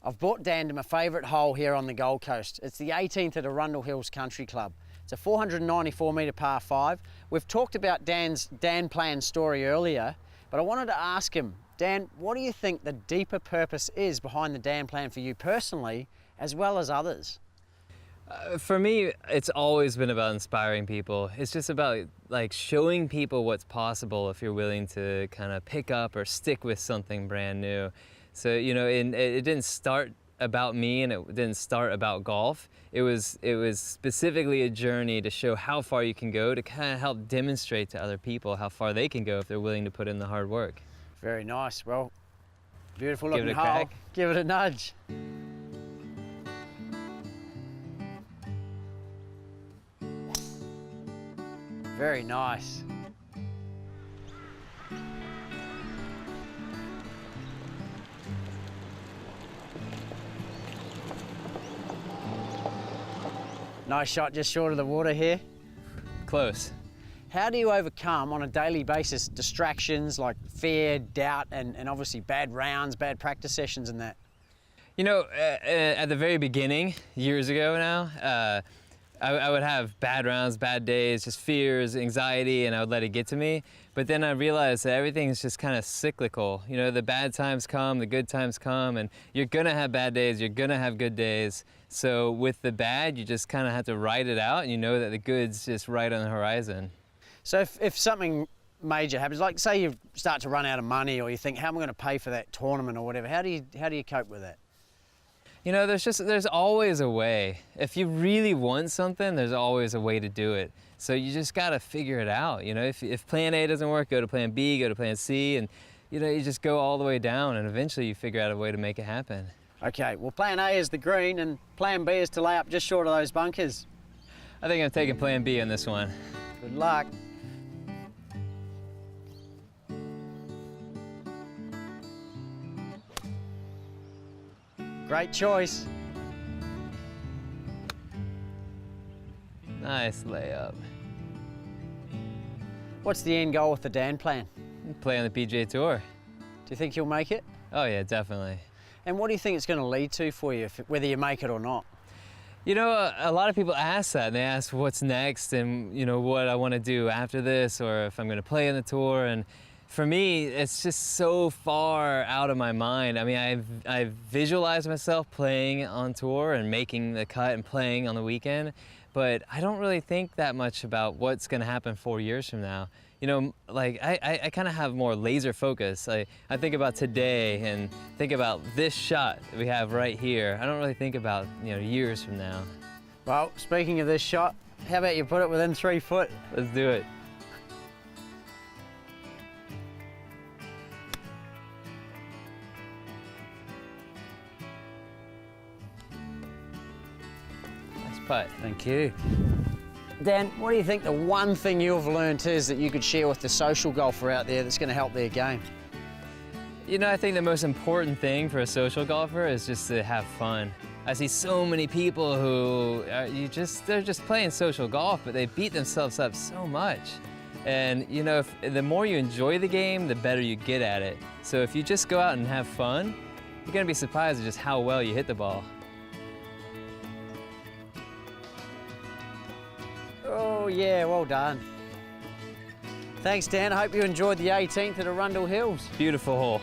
I've brought Dan to my favourite hole here on the Gold Coast. It's the 18th at Arundel Hills Country Club. It's a 494 metre par 5. We've talked about Dan's Dan Plan story earlier, but I wanted to ask him, Dan, what do you think the deeper purpose is behind the Dan Plan for you personally, as well as others? For me, it's always been about inspiring people. It's just about like showing people what's possible if you're willing to kind of pick up or stick with something brand new. So, you know, it didn't start about me and it didn't start about golf. It was specifically a journey to show how far you can go, to kind of help demonstrate to other people how far they can go if they're willing to put in the hard work. Very nice. Well, beautiful looking Give it a hole. crack. Give it a nudge. Very nice. Nice shot just short of the water here. Close. How do you overcome on a daily basis distractions like fear, doubt, and obviously bad rounds, bad practice sessions and that? You know, at the very beginning, years ago now, I would have bad rounds, bad days, just fears, anxiety, and I would let it get to me. But then I realized that everything's just kind of cyclical. You know, the bad times come, the good times come, and you're gonna have bad days, you're gonna have good days. So with the bad, you just kind of have to ride it out, and you know that the good's just right on the horizon. So if something major happens, like say you start to run out of money, or you think, how am I going to pay for that tournament or whatever, how do you cope with that? You know, there's always a way. If you really want something, there's always a way to do it. So you just gotta figure it out. You know, if plan A doesn't work, go to plan B, go to plan C, and you know, you just go all the way down, and eventually you figure out a way to make it happen. Okay, well plan A is the green, and plan B is to lay up just short of those bunkers. I think I'm taking plan B on this one. Good luck. Great choice. Nice layup. What's the end goal with the Dan Plan? Play on the PGA Tour. Do you think you'll make it? Oh yeah, definitely. And what do you think it's going to lead to for you, whether you make it or not? You know, a lot of people ask that, and they ask what's next and, you know, what I want to do after this, or if I'm going to play on the tour. And for me, it's just so far out of my mind. I mean, I've visualized myself playing on tour and making the cut and playing on the weekend, but I don't really think that much about what's going to happen 4 years from now. You know, like I kind of have more laser focus. I think about today and think about this shot that we have right here. I don't really think about, you know, years from now. Well, speaking of this shot, how about you put it within 3 foot? Let's do it. Nice putt. Thank you. Dan, what do you think the one thing you've learned is that you could share with the social golfer out there that's going to help their game? You know, I think the most important thing for a social golfer is just to have fun. I see so many people who they're just playing social golf, but they beat themselves up so much. And you know, the more you enjoy the game, the better you get at it. So if you just go out and have fun, you're gonna be surprised at just how well you hit the ball. Oh yeah, well done. Thanks Dan, I hope you enjoyed the 18th at Arundel Hills. Beautiful hole.